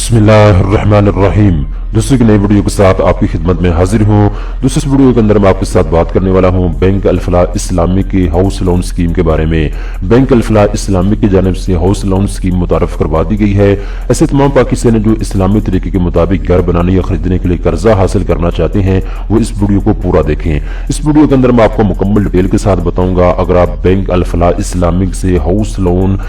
बिस्मिल्लाहिर्रहमानिर्रहीम। दोस्तों की नई वीडियो के साथ आपकी खिदमत में हाजिर हूँ। दोस्तों इस वीडियो के अंदर मैं आपके साथ बात करने वाला हूँ बैंक अल-फलाह इस्लामिक की हाउस लोन स्कीम के बारे में। बैंक अल-फलाह इस्लामिक की जानिब से हाउस लोन स्कीम मुतारफ करवा दी गई है। ऐसे तमाम पाकिस्तानी जो इस्लामी तरीके के मुताबिक घर बनाने या खरीदने के लिए कर्जा हासिल करना चाहते हैं वो इस वीडियो को पूरा देखें। इस वीडियो के अंदर मैं आपको मुकम्मल डिटेल के साथ बताऊंगा अगर आप बैंक अल-फलाह इस्लामिक से हाउस लोन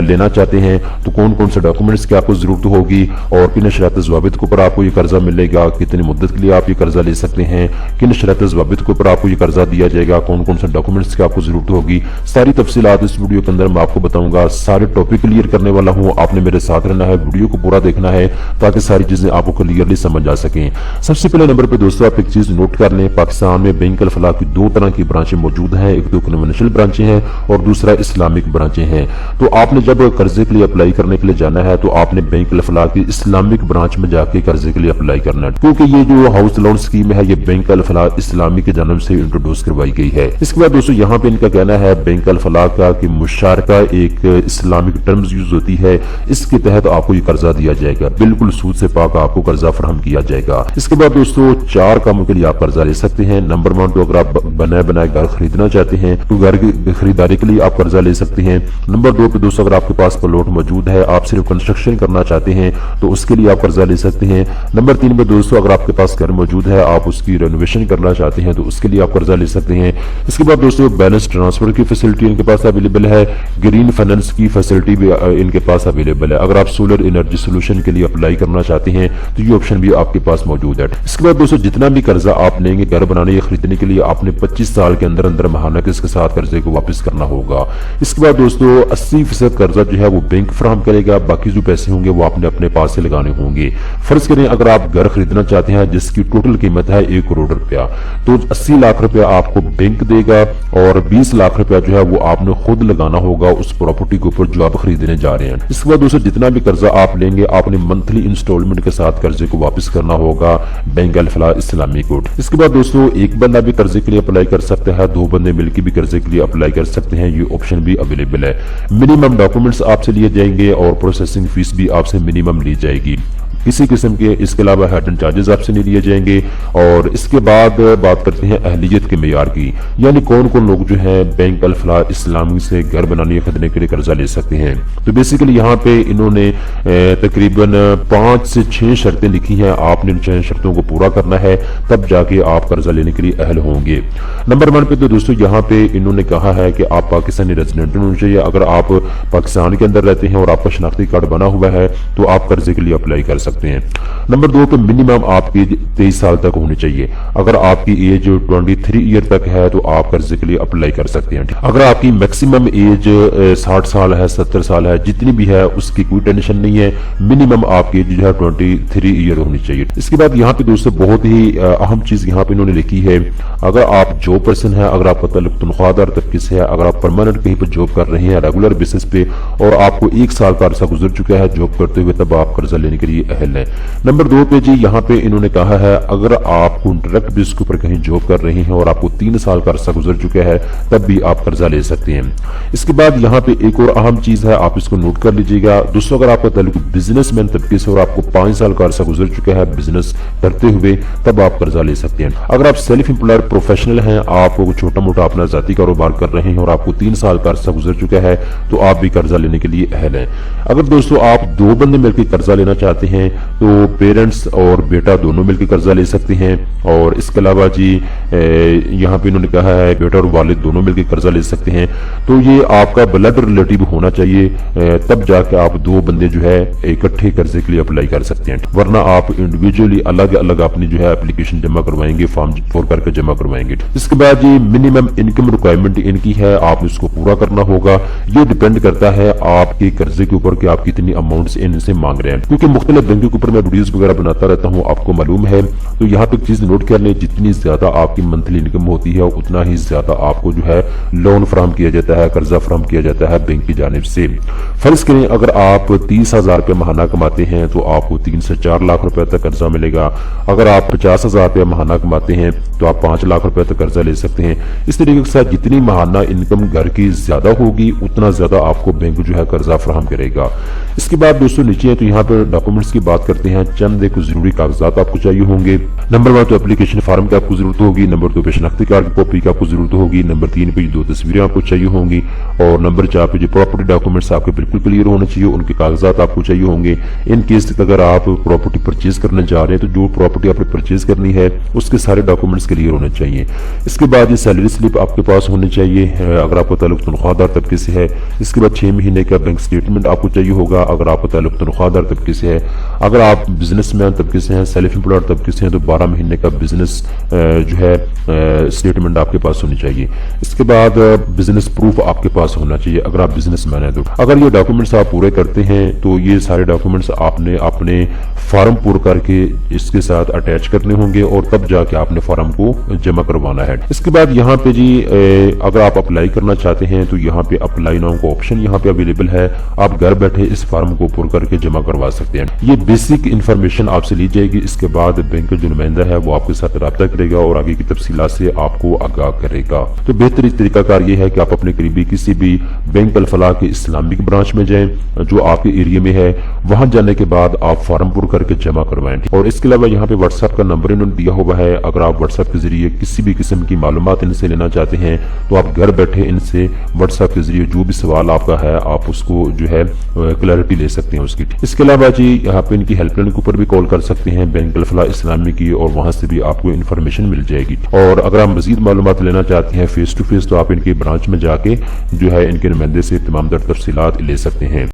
लेना चाहते हैं तो कौन कौन से डॉक्यूमेंट्स की आपको जरूरत होगी और किन शर्त ज़वाबित के ऊपर आपको ये कर्जा मिलेगा, कितनी मुद्दत के लिए आप ये कर्जा ले सकते हैं, किन शर्त ज़वाबित के ऊपर आपको ये कर्जा दिया जाएगा, कौन कौन से डॉक्यूमेंट्स की आपको जरूरत होगी, सारी तफसीलात इस वीडियो के अंदर मैं आपको बताऊंगा। सारे टॉपिक क्लियर करने वाला हूँ, आपने मेरे साथ रहना है, वीडियो को पूरा देखना है ताकि सारी चीजें आपको क्लियरली समझ आ सकें। सबसे पहले नंबर पर दोस्तों आप एक चीज नोट कर लें, पाकिस्तान में बैंक अल-फलाह की दो तरह की ब्रांचें मौजूद हैं, एक तो कन्वेंशनल ब्रांचें हैं और दूसरा इस्लामिक ब्रांचें हैं। तो आपने जब कर्जे के लिए अप्लाई करने के लिए जाना है तो आपने बैंक अल-फलाह की इस्लामिक ब्रांच में जाके कर्जे के लिए अप्लाई करना है, क्योंकि ये जो हाउस लोन स्कीम है ये बैंक अल-फलाह इस्लामी के जन्म से इंट्रोड्यूस करवाई गई है। इसके बाद दोस्तों यहाँ पे इनका कहना है बैंक अल-फलाह का कि मुशारका एक इस्लामिक टर्म्स यूज होती है, इसके तहत आपको ये कर्जा दिया जाएगा, बिल्कुल सूद से पाक आपको कर्जा फराहम किया जाएगा। इसके बाद दोस्तों चार कामों के लिए आप कर्जा ले सकते हैं। नंबर 1 तो अगर आप बनाए बनाए घर खरीदना चाहते हैं तो घर की खरीदारी के लिए आप कर्जा ले सकते हैं। नंबर 2 पे दोस्तों अगर आपके पास प्लॉट मौजूद है, आप सिर्फ कंस्ट्रक्शन करना चाहते हैं तो उसके लिए आप कर्जा ले सकते हैं। नंबर 3 में दोस्तों अगर आपके पास घर मौजूद है, आप उसकी रेनोवेशन करना चाहते हैं तो उसके लिए आप कर्जा ले सकते हैं। इसके बाद दोस्तों बैलेंस ट्रांसफर की फैसिलिटी इनके पास अवेलेबल है, ग्रीन फाइनेंस की फैसिलिटी भी इनके पास अवेलेबल है। अगर आप सोलर एनर्जी सोल्यूशन के लिए अप्लाई करना चाहते हैं तो ये ऑप्शन भी आपके पास मौजूद है। इसके बाद दोस्तों जितना भी कर्जा आप लेंगे घर बनाने या खरीदने के लिए आपने 25 साल के अंदर अंदर महाना किस्त के साथ कर्जे को वापस करना होगा। इसके बाद दोस्तों 80% कर्जा जो है वो बैंक फराहम करेगा, बाकी जो पैसे होंगे वो आपने अपने पास से लगाने होंगे। फर्ज करें अगर आप घर खरीदना चाहते हैं जिसकी टोटल कीमत है 1 करोड़ रुपया, तो 80 लाख रुपया आपको बैंक देगा और 20 लाख रुपया जो है वो आपने खुद लगाना होगा उस प्रॉपर्टी के ऊपर जो आप खरीदने जा रहे हैं। इसके बाद दोस्तों जितना भी कर्जा आप लेंगे आपने मंथली इंस्टॉलमेंट के साथ कर्जे को वापस करना होगा बैंक अल-फलाह इस्लामी को। इसके बाद दोस्तों एक बंदा भी कर्जे के लिए अप्लाई कर सकता है, 2 बंदे मिलकर भी कर्जे के लिए अप्लाई कर सकते हैं, ये ऑप्शन भी अवेलेबल है। मिनिमम डॉक्यूमेंट्स आपसे लिए जाएंगे और प्रोसेसिंग फीस भी आपसे मिनिमम ली जाएगी, किसी किस्म के इसके अलावा हेडन चार्जेस आपसे नहीं लिए जाएंगे। और इसके बाद बात करते हैं अहलियत के मेयार की, यानी कौन कौन लोग जो है बैंक अल-फलाह इस्लामी से घर बनाने या खरीदने के लिए कर्जा ले सकते हैं। तो बेसिकली यहाँ पे इन्होंने तकरीबन 5 से 6 शर्तें लिखी हैं, आपने इन 6 शर्तों को पूरा करना है तब जाके आप कर्जा लेने के लिए अहल होंगे। नंबर 1 पे तो दोस्तों यहाँ पे इन्होंने कहा है कि आप पाकिस्तानी रेजिडेंट होने चाहिए। अगर आप पाकिस्तान के अंदर रहते हैं और आपका शनाख्ती कार्ड बना हुआ है तो आप कर्जे के लिए अप्लाई कर सकते हैं। नंबर 2 पे मिनिमम आपकी 23 साल तक होनी चाहिए। अगर आपकी एज 23 ईयर तक है तो आप कर्जे के लिए अप्लाई कर सकते हैं। अगर आपकी मैक्सिमम एज 60 साल है, 70 साल है, जितनी भी है उसकी कोई टेंशन नहीं है, मिनिमम आपकी एज जो है 23 ईयर होनी चाहिए। इसके बाद यहाँ पे दोस्तों बहुत ही अहम चीज यहाँ पे इन्होंने लिखी है, अगर आप जॉब पर्सन है, अगर आपका ताल्लुक तनख्वाहदार तबके से है, अगर आप परमानेंट कहीं पर जॉब कर रहे हैं रेगुलर बेसिस पे और आपको 1 साल का अरसा गुजर चुका है जॉब करते हुए, तब आप कर्जा लेने के लिए अहल है। नंबर 2 पे जी यहाँ पे इन्होंने कहा है अगर आप कॉन्ट्रैक्ट बेस के ऊपर कहीं जॉब कर रहे हैं और आपको 3 साल का अरसा गुजर चुका है तब भी आप कर्जा ले सकते हैं। इसके बाद यहाँ पे एक और अहम चीज है, आप इसको नोट कर लीजिएगा दोस्तों, अगर आपका ताल्लुक बिजनेसमैन तबके से और आपको 5 साल का अरसा गुजर चुका है बिजनेस करते हुए तब आप कर्जा ले सकते हैं। अगर आप सेल्फ एम्प्लॉयड प्रोफेशनल हैं, आप छोटा मोटा अपना जाती कारोबार कर रहे हैं और आपको 3 साल का अरसा गुजर चुका है तो आप भी कर्जा लेने के लिए अहल हैं। अगर दोस्तों आप 2 बंदे मिलकर कर्जा लेना चाहते हैं तो पेरेंट्स और बेटा दोनों मिलकर कर्जा ले सकते हैं। और इसके अलावा जी यहाँ पे इन्होंने कहा है बेटा और वालिद दोनों मिलकर कर्जा ले सकते हैं। तो ये आपका ब्लड रिलेटिव होना चाहिए, तब जाके आप 2 बंदे जो है इकट्ठे कर्जे के लिए अप्लाई कर सकते हैं, वरना आप इंडिविजुअली अलग अलग अपनी जो है एप्लीकेशन जमा करवाएंगे, फॉर्म 4 करके जमा करवाएंगे। इसके बाद ये मिनिमम इनकम रिक्वायरमेंट इनकी है, आप इसको पूरा करना होगा। ये डिपेंड करता है आपके कर्जे के ऊपर कि आप कितनी अमाउंट इनसे मांग रहे हैं, क्योंकि मुख्तलिफ बैंकों के ऊपर پر میں ویڈیوز وغیرہ بناتا رہتا ہوں، آپ کو معلوم ہے۔ تو یہاں پہ ایک چیز نوٹ کر لیں، جتنی زیادہ آپ کی منتھلی انکم ہوتی ہے اتنا ہی زیادہ آپ کو جو ہے لون فراہم کیا جاتا ہے، قرضہ فراہم کیا جاتا ہے بینک کی جانب سے۔ فرض کریں اگر آپ 30,000 روپے ماہانہ کماتے ہیں تو آپ کو 3 سے 4 لاکھ روپے تک قرضہ ملے گا۔ اگر آپ 50,000 روپے ماہانہ کماتے ہیں تو آپ 5 لاکھ روپے تک قرضہ لے سکتے ہیں۔ اس طریقے کے ساتھ جتنی ماہانہ انکم گھر کی زیادہ ہوگی اتنا زیادہ آپ کو بینک جو ہے قرضہ فراہم کرے گا۔ اس کے بعد دوستوں نیچے ہیں تو یہاں پہ ڈاکومنٹس کی بات کرتے ہیں۔ چند ایک ضروری کاغذات آپ کو چاہیے ہوں گے۔ نمبر 1 تو اپلیکیشن فارم کی آپ کو ضرورت ہوگی، نمبر 2 پہ شناختی کارڈ کی کاپی کی آپ کو ضرورت ہوگی، نمبر 3 پہ 2 تصویریں آپ کو چاہیے ہوں گی، اور نمبر 4 پہ جو پراپرٹی ڈاکومنٹس آپ کے بالکل کلیئر ہونے چاہیے، ان کے کاغذات آپ کو چاہیے ہوں گے۔ ان کیس اگر آپ پراپرٹی پرچیز کرنے جا رہے ہیں تو جو پراپرٹی آپ نے پرچیز کرنی ہے اس کے سارے ڈاکومنٹس کلیئر ہونے چاہیے۔ اس کے بعد یہ سیلری سلپ آپ کے پاس ہونی چاہیے اگر آپ کا تعلق تنخواہ دار طبقے سے ہے۔ اس کے بعد 6 مہینے کا بینک سٹیٹمنٹ آپ کو چاہیے ہوگا اگر آپ کا تعلق تنخواہ دار طبقے سے ہے۔ اگر آپ بزنس مین طبقے سے ہیں، سیلف امپلائڈ طبقے سے ہیں تو 12 مہینے کا بزنس جو ہے سٹیٹمنٹ آپ کے پاس ہونی چاہیے۔ اس کے بعد بزنس پروف آپ کے پاس ہونا چاہیے اگر آپ بزنس مین ہیں تو۔ اگر یہ ڈاکومنٹس آپ پورے کرتے ہیں تو یہ سارے ڈاکومنٹس آپ نے اپنے فارم پور کر کے اس کے ساتھ اٹیچ کرنے ہوں گے اور تب جا کے آپ نے فارم کو جمع کروانا ہے۔ اس کے بعد یہاں پہ جی اگر آپ اپلائی کرنا چاہتے ہیں تو یہاں پہ اپلائی ناؤ کا آپشن یہاں پہ اویلیبل ہے، آپ گھر بیٹھے اس فارم کو پور کر کے جمع کروا سکتے ہیں۔ یہ بیسک انفارمیشن آپ سے لی جائے گی۔ اس کے بعد بینک کا جو نمائندہ ہے وہ آپ کے ساتھ رابطہ کرے گا اور آگے کی تفصیلات سے آپ کو آگاہ کرے گا۔ تو بہترین طریقہ کار یہ ہے کہ آپ اپنے قریبی کسی بھی بینک الفلاح کے اسلامک برانچ میں جائیں جو آپ کے ایریا میں ہے، وہاں جانے کے بعد آپ فارم پور کر کے جمع کروائیں۔ اور اس کے علاوہ یہاں پہ واٹس ایپ کا نمبر انہوں نے دیا ہوا ہے، اگر آپ واٹس ایپ کے ذریعے کسی بھی قسم کی معلومات ان سے لینا چاہتے ہیں تو آپ گھر بیٹھے ان سے واٹس ایپ کے ذریعے جو بھی سوال آپ کا ہے آپ اس کو جو ہے کلیئرٹی لے سکتے ہیں اس کی۔ اس کے علاوہ جی یہاں پہ ان کی ہیلپ لائن کے اوپر بھی کال کر سکتے ہیں بینک الفلاح اسلامی کی، اور وہاں سے بھی آپ کو انفارمیشن مل جائے گی۔ اور اگر آپ مزید معلومات لینا چاہتے ہیں فیس ٹو فیس تو آپ ان کے برانچ میں جا کے جو ہے ان کے نمائندے سے تمام تر تفصیلات لے سکتے ہیں۔